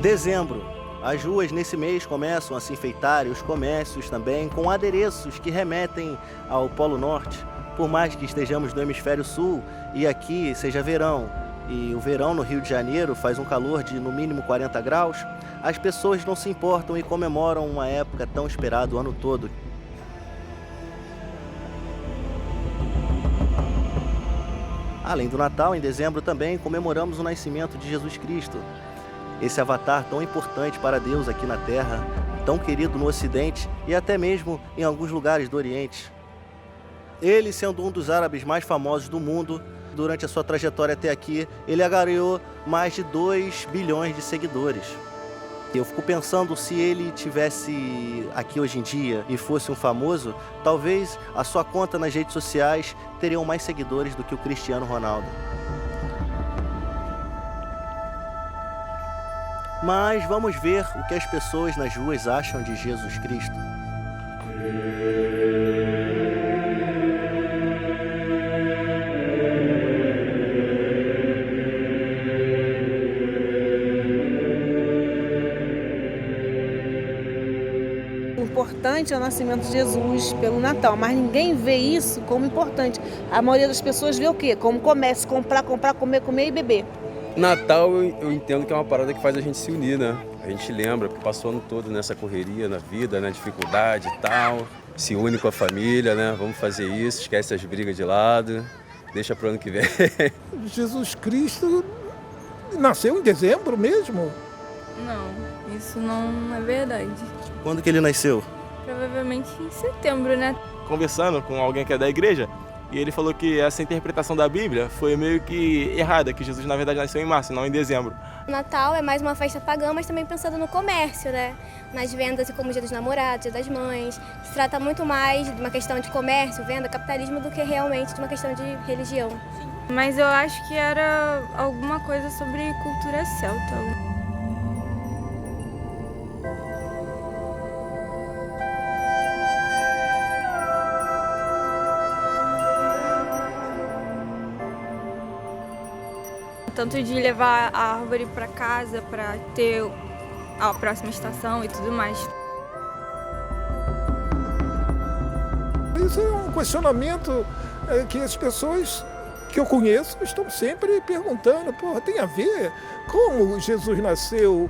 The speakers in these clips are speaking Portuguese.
Dezembro. As ruas nesse mês começam a se enfeitar e os comércios também com adereços que remetem ao Polo Norte. Por mais que estejamos no hemisfério sul e aqui seja verão, e o verão no Rio de Janeiro faz um calor de no mínimo 40 graus, as pessoas não se importam e comemoram uma época tão esperada o ano todo. Além do Natal, em dezembro também comemoramos o nascimento de Jesus Cristo. Esse avatar tão importante para Deus aqui na Terra, tão querido no Ocidente e até mesmo em alguns lugares do Oriente. Ele, sendo um dos árabes mais famosos do mundo, durante a sua trajetória até aqui, ele angariou mais de 2 bilhões de seguidores. Eu fico pensando, se ele tivesse aqui hoje em dia e fosse um famoso, talvez a sua conta nas redes sociais teriam mais seguidores do que o Cristiano Ronaldo. Mas vamos ver o que as pessoas nas ruas acham de Jesus Cristo. O importante é o nascimento de Jesus pelo Natal, mas ninguém vê isso como importante. A maioria das pessoas vê o quê? Como comércio, comprar, comer e beber. Natal eu entendo que é uma parada que faz a gente se unir, né? A gente lembra, porque passou o ano todo nessa correria, na vida, na dificuldade e tal. Se une com a família, né? Vamos fazer isso, esquece as brigas de lado, deixa pro ano que vem. Jesus Cristo nasceu em dezembro mesmo? Não, isso não é verdade. Quando que ele nasceu? Provavelmente em setembro, né? Conversando com alguém que é da igreja, e ele falou que essa interpretação da Bíblia foi meio que errada, que Jesus na verdade nasceu em março, não em dezembro. O Natal é mais uma festa pagã, mas também pensando no comércio, né? Nas vendas, como Dia dos Namorados, Dia das Mães. Se trata muito mais de uma questão de comércio, venda, capitalismo, do que realmente de uma questão de religião. Mas eu acho que era alguma coisa sobre cultura celta. Tanto de levar a árvore para casa para ter a próxima estação e tudo mais. Isso é um questionamento que as pessoas que eu conheço estão sempre perguntando, tem a ver? Como Jesus nasceu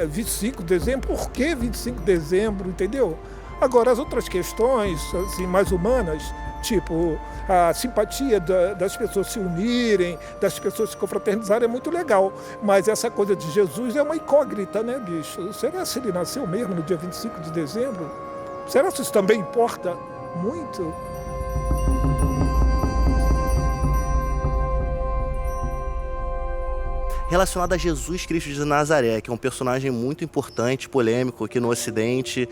25 de dezembro? Por que 25 de dezembro, entendeu? Agora, as outras questões assim, mais humanas, tipo a simpatia das pessoas se unirem, das pessoas se confraternizarem, é muito legal. Mas essa coisa de Jesus é uma incógnita, né, bicho? Será se ele nasceu mesmo no dia 25 de dezembro? Será que isso também importa muito? Relacionado a Jesus Cristo de Nazaré, que é um personagem muito importante, polêmico aqui no Ocidente.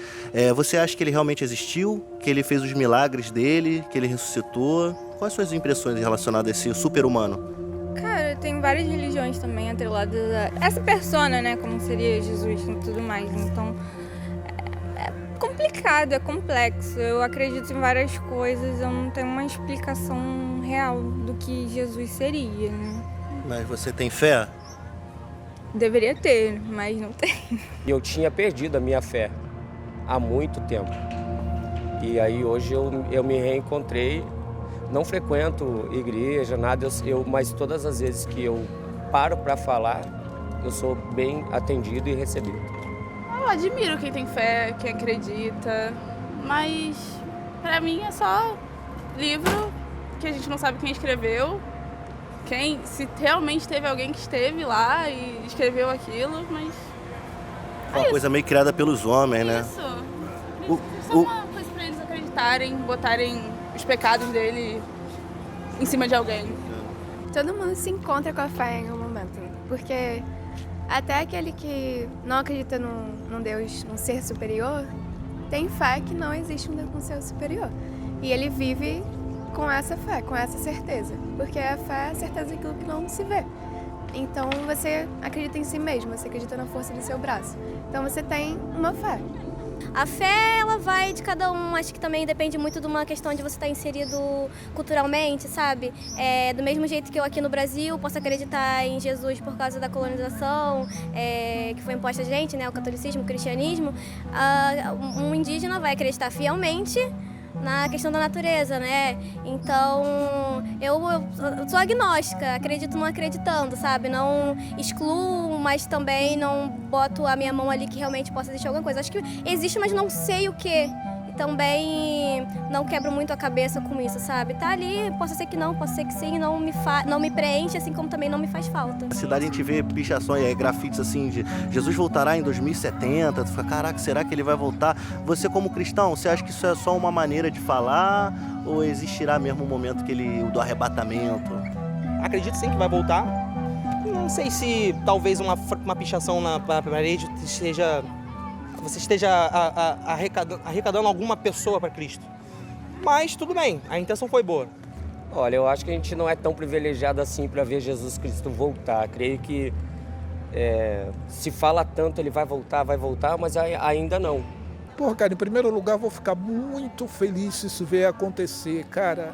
Você acha que ele realmente existiu? Que ele fez os milagres dele? Que ele ressuscitou? Quais são as suas impressões relacionadas a esse super-humano? Cara, tem várias religiões também atreladas a essa persona, né? Como seria Jesus e tudo mais. Então, é complicado, é complexo. Eu acredito em várias coisas, eu não tenho uma explicação real do que Jesus seria, né? Mas você tem fé? Deveria ter, mas não tem. Eu tinha perdido a minha fé há muito tempo. E aí hoje eu me reencontrei. Não frequento igreja, nada, mas todas as vezes que eu paro para falar, eu sou bem atendido e recebido. Eu admiro quem tem fé, quem acredita, mas para mim é só livro que a gente não sabe quem escreveu. Se realmente teve alguém que esteve lá e escreveu aquilo, mas... Uma coisa meio criada pelos homens, né? Isso. Só uma coisa pra eles acreditarem, botarem os pecados dele em cima de alguém. Todo mundo se encontra com a fé em algum momento, porque até aquele que não acredita num Deus, num ser superior, tem fé que não existe um ser superior. E ele vive com essa fé, com essa certeza. Porque a fé é a certeza daquilo que não se vê. então você acredita em si mesmo, você acredita na força do seu braço. Então você tem uma fé. A fé, ela vai de cada um, acho que também depende muito de uma questão de você estar inserido culturalmente, sabe? Do mesmo jeito que eu aqui no Brasil posso acreditar em Jesus por causa da colonização que foi imposta a gente, né? O catolicismo, o cristianismo, um indígena vai acreditar fielmente na questão da natureza, né? Então, eu sou agnóstica, acredito não acreditando, sabe? Não excluo, mas também não boto a minha mão ali que realmente possa existir alguma coisa. Acho que existe, mas não sei o quê. E também não quebro muito a cabeça com isso, sabe? Tá ali, posso ser que não, posso ser que sim, não me preenche, assim como também não me faz falta. Na cidade a gente vê pichações, grafites assim de Jesus voltará em 2070, tu fica, caraca, será que ele vai voltar? Você como cristão, você acha que isso é só uma maneira de falar ou existirá mesmo um momento do arrebatamento? Acredito sim que vai voltar. Não sei se talvez uma pichação na parede você esteja arrecadando alguma pessoa para Cristo. Mas tudo bem, a intenção foi boa. Olha, eu acho que a gente não é tão privilegiado assim para ver Jesus Cristo voltar. Creio que se fala tanto ele vai voltar, mas ainda não. Pô, cara, em primeiro lugar, vou ficar muito feliz se isso vier acontecer, cara.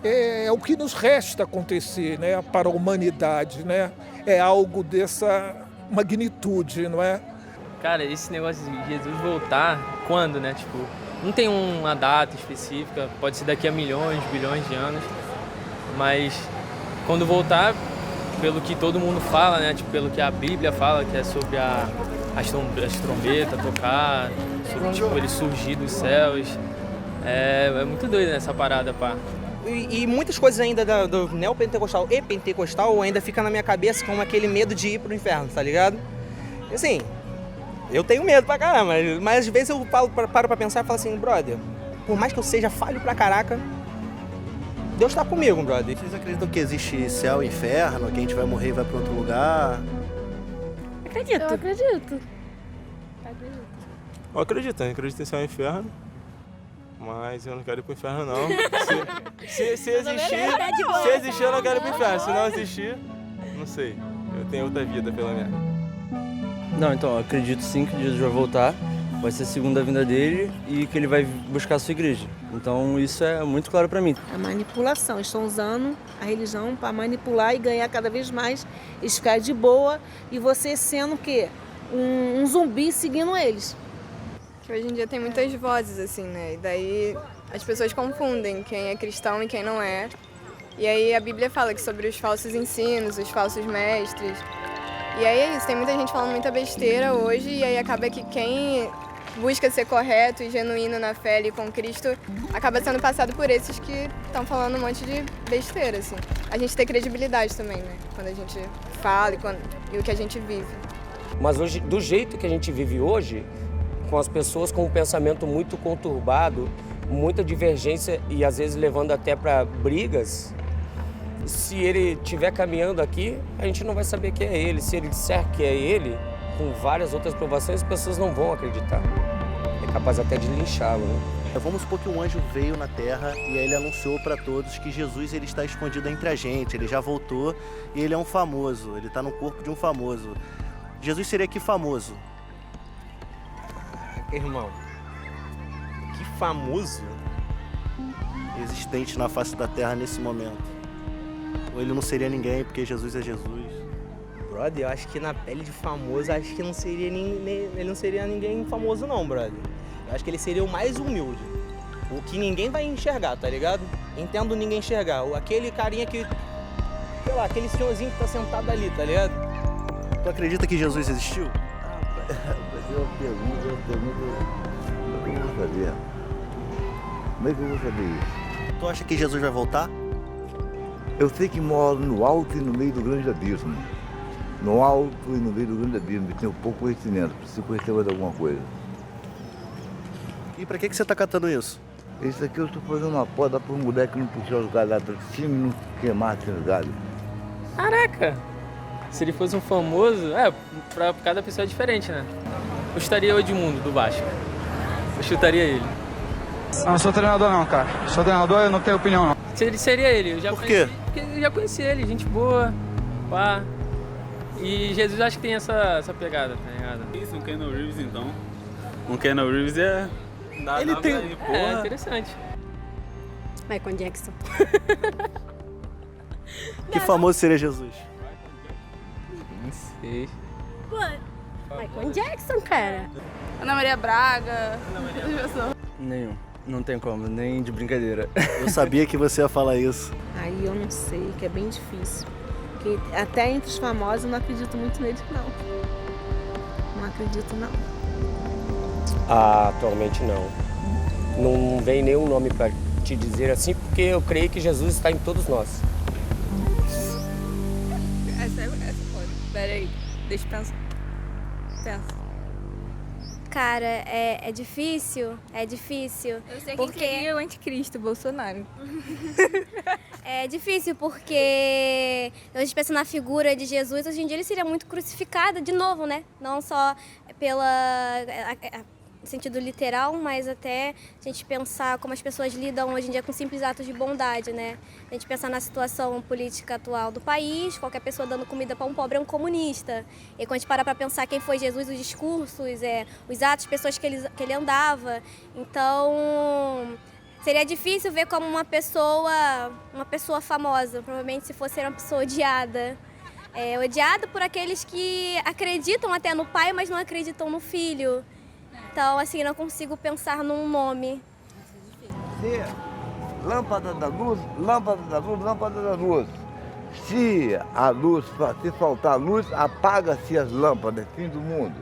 É o que nos resta acontecer, né, para a humanidade, né? É algo dessa magnitude, não é? Cara, esse negócio de Jesus voltar, quando, né? Tipo, não tem uma data específica, pode ser daqui a milhões, bilhões de anos, mas quando voltar, pelo que todo mundo fala, né? Tipo, pelo que a Bíblia fala, que é sobre as trombetas tocar, sobre, tipo, ele surgir dos céus. É muito doido essa parada, pá. E muitas coisas ainda do neopentecostal e pentecostal ainda fica na minha cabeça como aquele medo de ir pro inferno, tá ligado? E assim, eu tenho medo pra caramba, mas às vezes eu paro pra pensar e falo assim, brother, por mais que eu seja falho pra caraca, Deus tá comigo, brother. Vocês acreditam que existe céu e inferno, que a gente vai morrer e vai pra outro lugar? Acredito. Eu acredito. Eu acredito em céu e inferno, mas eu não quero ir pro inferno não. Se existir eu não quero ir pro inferno, se não existir, não sei, eu tenho outra vida pela minha. Não, então, eu acredito sim que Jesus vai voltar, vai ser a segunda vinda dele e que ele vai buscar a sua igreja. Então isso é muito claro para mim. A manipulação, estão usando a religião para manipular e ganhar cada vez mais, eles ficarem de boa e você sendo o quê? Um zumbi seguindo eles. Que hoje em dia tem muitas vozes, assim, né? E daí as pessoas confundem quem é cristão e quem não é. E aí a Bíblia fala que sobre os falsos ensinos, os falsos mestres. E aí é isso, tem muita gente falando muita besteira hoje e aí acaba que quem busca ser correto e genuíno na fé ali com Cristo acaba sendo passado por esses que estão falando um monte de besteira, assim. A gente tem credibilidade também, né? Quando a gente fala e o que a gente vive. Mas hoje, do jeito que a gente vive hoje, com as pessoas com um pensamento muito conturbado, muita divergência e às vezes levando até para brigas, se ele estiver caminhando aqui, a gente não vai saber que é ele. Se ele disser que é ele, com várias outras provações, as pessoas não vão acreditar. É capaz até de linchá-lo, né? Vamos supor que um anjo veio na Terra e aí ele anunciou para todos que Jesus ele está escondido entre a gente, ele já voltou e ele é um famoso, ele está no corpo de um famoso. Jesus seria que famoso? Irmão, que famoso existente na face da Terra nesse momento. Ou ele não seria ninguém porque Jesus é Jesus? Brother, eu acho que na pele de famoso, acho que ele não seria ninguém famoso não, brother. Eu acho que ele seria o mais humilde. O que ninguém vai enxergar, tá ligado? Entendo ninguém enxergar. Aquele carinha que, sei lá, aquele senhorzinho que tá sentado ali, tá ligado? Tu acredita que Jesus existiu? Eu pergunto, como é que eu vou saber? Como é que eu vou saber isso? Tu acha que Jesus vai voltar? Eu sei que moro no alto e no meio do grande abismo. No alto e no meio do grande abismo. Tenho pouco conhecimento, preciso conhecer mais alguma coisa. E pra que você tá catando isso? Isso aqui eu estou fazendo uma poda para um moleque não puxar os galhos lá para cima e não queimar esses galhos. Caraca! Se ele fosse um famoso, pra cada pessoa é diferente, né? Eu chutaria o Edmundo, do Vasco. Eu chutaria ele. Não sou treinador não, cara. Sou treinador, eu não tenho opinião não. Seria ele. Eu já Por quê? Porque eu já conheci ele, gente boa, pá. E Jesus acho que tem essa pegada, tá ligado? Isso, um Keanu Reeves então. Um Keanu Reeves é... Ele tem... É interessante. Michael Jackson. Que famoso seria Jesus? Não sei. Michael Jackson, cara. Ana Maria Braga. Nenhum. Não tem como, nem de brincadeira. Eu sabia que você ia falar isso. Aí eu não sei, que é bem difícil. Porque até entre os famosos eu não acredito muito neles, não. Não acredito, não. Atualmente não. Não vem nenhum nome para te dizer assim, porque eu creio que Jesus está em todos nós. Essa pode. Pera aí, deixa eu pensar. Pensa. Cara, é difícil, Eu sei Porque é o anticristo, Bolsonaro. É difícil porque a gente pensa na figura de Jesus, hoje em dia ele seria muito crucificado de novo, né? Não só no sentido literal, mas até a gente pensar como as pessoas lidam hoje em dia com simples atos de bondade, né? A gente pensar na situação política atual do país, qualquer pessoa dando comida para um pobre é um comunista. E quando a gente para pesar quem foi Jesus, os discursos, os atos, as pessoas que ele andava. Então, seria difícil ver como uma pessoa famosa, provavelmente se fosse uma pessoa odiada. Odiada por aqueles que acreditam até no pai, mas não acreditam no filho. Então, assim, não consigo pensar num nome. Se lâmpada da luz, lâmpada da luz, lâmpada da luz. Se faltar luz, apaga-se as lâmpadas, fim do mundo.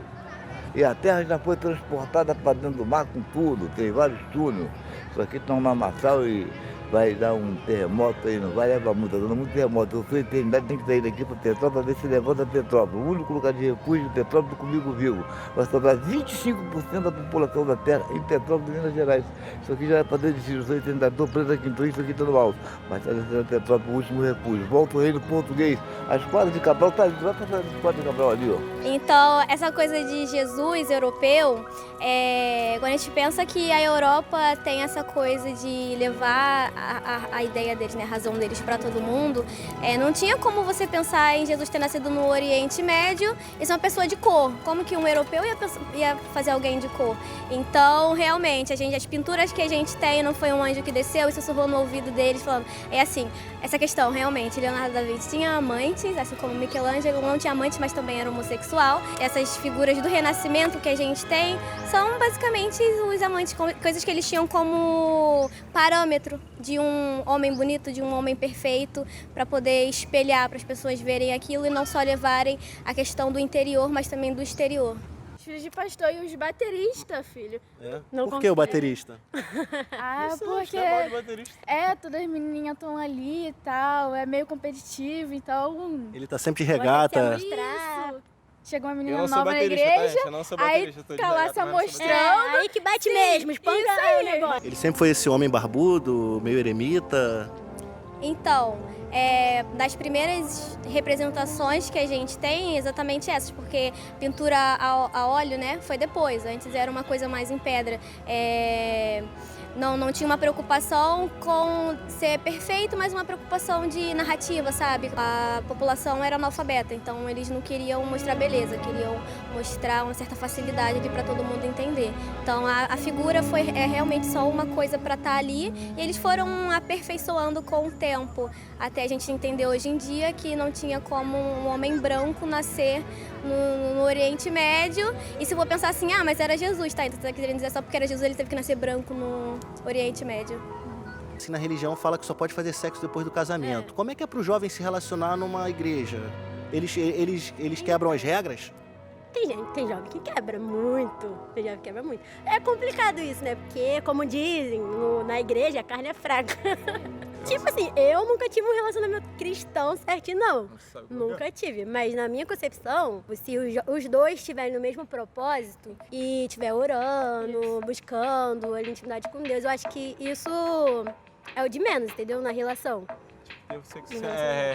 E a Terra já foi transportada para dentro do mar com tudo, tem vários túneis. Isso aqui está um lamaçal e vai dar um terremoto aí, não vai levar muito, está dando muito terremoto. Eu sou eternidade, tem que sair daqui para Petrópolis para ver se levanta Petrópolis. O único lugar de refúgio de Petrópolis comigo vivo. Vai sobrar 25% da população da Terra em Petrópolis, Minas Gerais. Isso aqui já é para desistir, eu sou eternidade, estou preso aqui, então isso aqui está no alto. Mas está descendo Petrópolis, o último refúgio. Volta o reino português. A esquadra de Cabral está ali, vai passar a esquadra de Cabral ali, ó. Então, essa coisa de Jesus europeu, quando a gente pensa que a Europa tem essa coisa de levar a ideia deles, né, a razão deles para todo mundo, não tinha como você pensar em Jesus ter nascido no Oriente Médio e ser uma pessoa de cor. Como que um europeu ia fazer alguém de cor? Então, realmente, as pinturas que a gente tem, não foi um anjo que desceu e sussurrou no ouvido deles falando, assim, essa questão, realmente, Leonardo da Vinci tinha amantes, assim como Michelangelo não tinha amantes, mas também era homossexual. Essas figuras do Renascimento que a gente tem são basicamente os amantes, coisas que eles tinham como parâmetro de um homem bonito, de um homem perfeito, para poder espelhar, para as pessoas verem aquilo e não só levarem a questão do interior, mas também do exterior. Os filhos de pastor e os bateristas, filho. Por que o baterista? Porque todas as menininhas estão ali e tal, é meio competitivo, então... Ele tá sempre de regata. Chegou uma menina nova na igreja, aí fica lá se mostrando. Aí que bate mesmo, espanca aí o negócio. Ele sempre foi esse homem barbudo, meio eremita. Então, das primeiras representações que a gente tem, exatamente essas, porque pintura a óleo, né, foi depois. Antes era uma coisa mais em pedra. Não tinha uma preocupação com ser perfeito, mas uma preocupação de narrativa, sabe? A população era analfabeta, então eles não queriam mostrar beleza, queriam mostrar uma certa facilidade ali para todo mundo entender. Então a figura foi realmente só uma coisa para estar ali e eles foram aperfeiçoando com o tempo, até a gente entender hoje em dia que não tinha como um homem branco nascer no Oriente Médio. E se for pensar assim, mas era Jesus, tá? Então você tá querendo dizer só porque era Jesus ele teve que nascer branco no Oriente Médio. Assim, na religião fala que só pode fazer sexo depois do casamento. Como é que é pro jovem se relacionar numa igreja? Eles quebram as regras? Tem jovem que quebra muito, É complicado isso, né? Porque, como dizem, na igreja a carne é fraca. Tipo assim, eu nunca tive um relacionamento cristão certinho, não. Nunca tive. Mas na minha concepção, se os dois estiverem no mesmo propósito e estiver orando, buscando a intimidade com Deus, eu acho que isso é o de menos, entendeu? Na relação.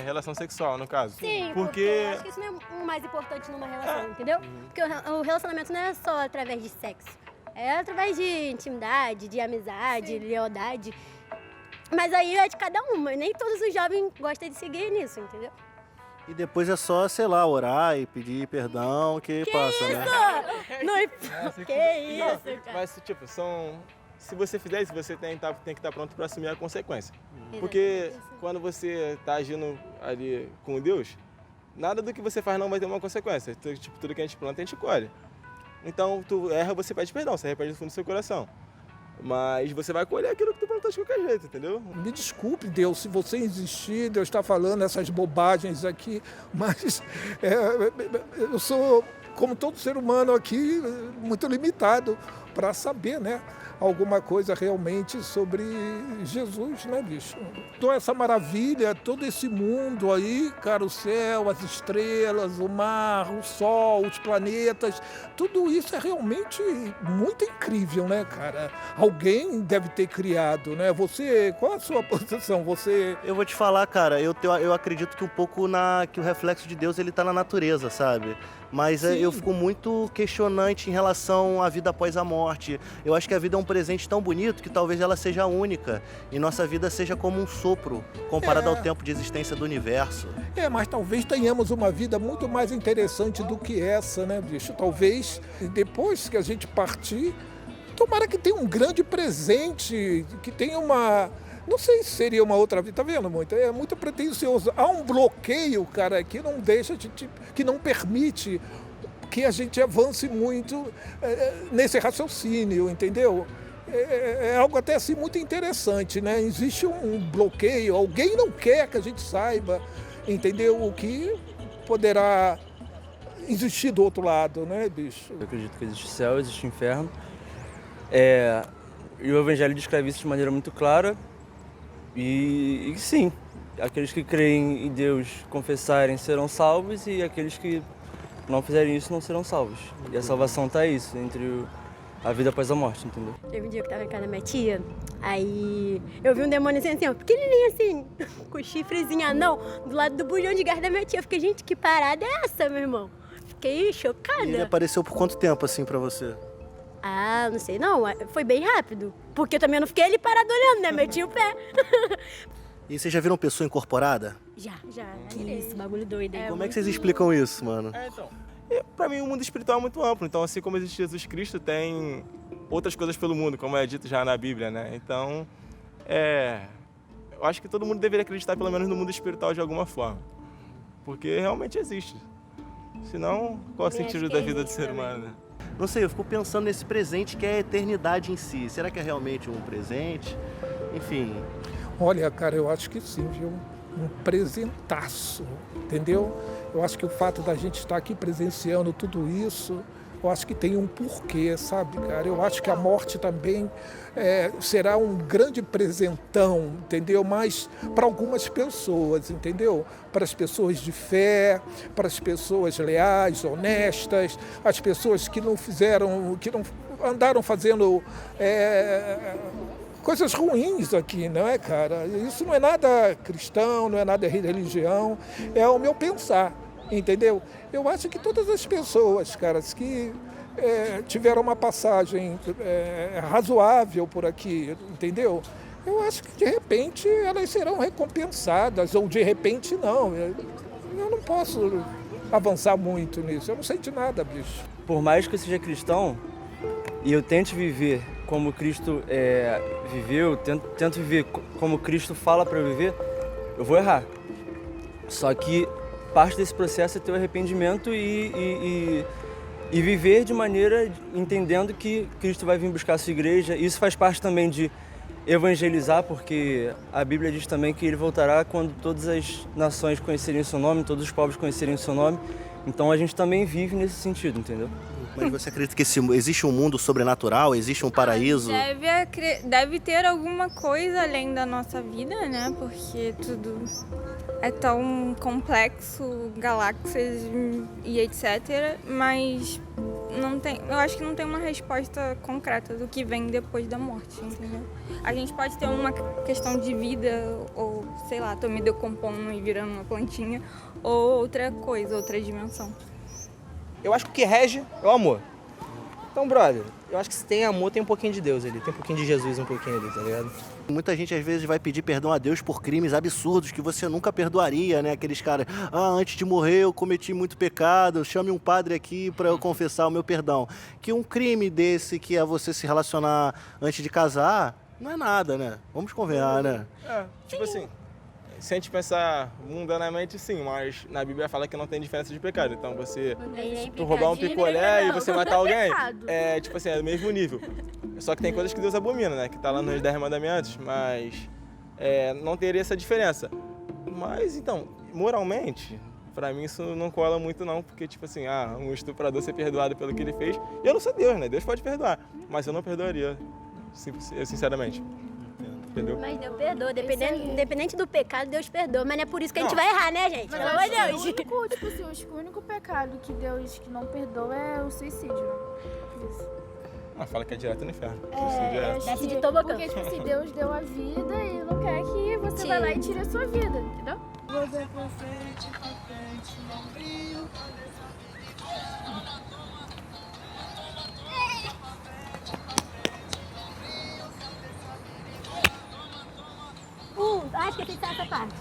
Relação sexual, no caso. Sim, porque eu acho que isso não é o mais importante numa relação, entendeu? Porque o relacionamento não é só através de sexo. É através de intimidade, de amizade, lealdade. Mas aí é de cada um, mas nem todos os jovens gostam de seguir nisso, entendeu? E depois é só, sei lá, orar e pedir perdão que passa, né? Que isso, cara. Mas, tipo, se você fizer isso, você tem que estar pronto para assumir a consequência. Porque quando você está agindo ali com Deus, nada do que você faz não vai ter uma consequência. Tipo, tudo que a gente planta, a gente colhe. Então, tu erra, você pede perdão, você arrepende do fundo do seu coração. Mas você vai colher aquilo que tu plantou de qualquer jeito, entendeu? Me desculpe, Deus, se você insistir, Deus está falando essas bobagens aqui, mas eu sou, como todo ser humano aqui, muito limitado para saber, né? Alguma coisa realmente sobre Jesus, né, bicho? Toda essa maravilha, todo esse mundo aí, cara, o céu, as estrelas, o mar, o sol, os planetas, tudo isso é realmente muito incrível, né, cara? Alguém deve ter criado, né? Você, qual a sua posição? Você... Eu vou te falar, cara, eu acredito que um pouco que o reflexo de Deus ele tá na natureza, sabe? Mas eu fico muito questionante em relação à vida após a morte. Eu acho que a vida é um presente tão bonito que talvez ela seja única e nossa vida seja como um sopro comparado ao tempo de existência do universo. Mas talvez tenhamos uma vida muito mais interessante do que essa, né, bicho? Talvez depois que a gente partir, tomara que tenha um grande presente, que tenha uma... Não sei se seria uma outra vida, tá vendo muito? É muito pretensioso. Há um bloqueio, cara, que não deixa, que não permite que a gente avance muito nesse raciocínio, entendeu? É algo até assim muito interessante, né? Existe um bloqueio, alguém não quer que a gente saiba, entendeu? O que poderá existir do outro lado, né, bicho? Eu acredito que existe céu, existe inferno. E o Evangelho descreve isso de maneira muito clara. E sim, aqueles que creem em Deus confessarem serão salvos e aqueles que não fizerem isso não serão salvos. E a salvação está isso, entre a vida após a morte, entendeu? Teve um dia que eu tava em casa da minha tia, aí eu vi um demônio assim, ó, pequenininho assim, com chifrezinho anão, do lado do bujão de gás da minha tia. Eu fiquei, gente, que parada é essa, meu irmão? Fiquei chocada. E ele apareceu por quanto tempo, assim, pra você? Ah, não sei não, foi bem rápido, porque eu também não fiquei ali parado olhando, né, meti o pé. E vocês já viram pessoa incorporada? Já. Que isso, bagulho doido. Como é que vocês explicam isso, mano? Pra mim o mundo espiritual é muito amplo, então assim como existe Jesus Cristo, tem outras coisas pelo mundo, como é dito já na Bíblia, né? Então, eu acho que todo mundo deveria acreditar pelo menos no mundo espiritual de alguma forma, porque realmente existe. Senão, qual é o sentido da vida do ser humano, né? Não sei, eu fico pensando nesse presente que é a eternidade em si. Será que é realmente um presente? Enfim... Olha, cara, eu acho que sim, viu? Um presentaço, entendeu? Eu acho que o fato da gente estar aqui presenciando tudo isso, eu acho que tem um porquê, sabe, cara? Eu acho que a morte também será um grande presentão, entendeu? Mas para algumas pessoas, entendeu? Para as pessoas de fé, para as pessoas leais, honestas, as pessoas que não andaram fazendo... coisas ruins aqui, não é, cara? Isso não é nada cristão, não é nada religião, é o meu pensar, entendeu? Eu acho que todas as pessoas, cara, que tiveram uma passagem razoável por aqui, entendeu? Eu acho que de repente elas serão recompensadas, ou de repente não. Eu não posso avançar muito nisso, eu não sei de nada, bicho. Por mais que eu seja cristão e eu tente viver como Cristo viveu, tento viver como Cristo fala para eu viver, eu vou errar. Só que parte desse processo é ter o arrependimento e viver de maneira entendendo que Cristo vai vir buscar a sua igreja. Isso faz parte também de evangelizar, porque a Bíblia diz também que ele voltará quando todas as nações conhecerem o seu nome, todos os povos conhecerem o seu nome. Então a gente também vive nesse sentido, entendeu? Mas você acredita que existe um mundo sobrenatural, existe um paraíso? Deve ter alguma coisa além da nossa vida, né? Porque tudo é tão complexo, galáxias e etc. Mas eu acho que não tem uma resposta concreta do que vem depois da morte, entendeu? A gente pode ter uma questão de vida, ou sei lá, tô me decompondo e virando uma plantinha, ou outra coisa, outra dimensão. Eu acho que o que rege é o amor. Então, brother, eu acho que se tem amor, tem um pouquinho de Deus ali. Tem um pouquinho de Jesus, um pouquinho ali, tá ligado? Muita gente às vezes vai pedir perdão a Deus por crimes absurdos que você nunca perdoaria, né? Aqueles caras, antes de morrer eu cometi muito pecado, chame um padre aqui para eu confessar o meu perdão. Que um crime desse, que é você se relacionar antes de casar, não é nada, né? Vamos convencer, né? Tipo assim, se a gente pensar mundanamente, sim, mas na Bíblia fala que não tem diferença de pecado. Então você, tu roubar um picolé e você matar alguém, tipo assim, é do mesmo nível. Só que tem coisas que Deus abomina, né? Que tá lá nos 10 mandamentos, mas não teria essa diferença. Mas então, moralmente, pra mim isso não cola muito não, porque tipo assim, um estuprador ser perdoado pelo que ele fez, e eu não sou Deus, né? Deus pode perdoar, mas eu não perdoaria, sinceramente. Entendeu? Mas Deus perdoa, independente do pecado, Deus perdoa, mas não é por isso que a gente vai errar, né, gente? Mas Pelo amor de Deus. Acho que o único pecado que Deus que não perdoa é o suicídio, né? Isso. Fala que é direto no inferno. Desce de tobogã. Porque, tipo assim, Deus deu a vida e não quer que você vá lá e tire a sua vida, entendeu? Acho que tem que ser essa parte.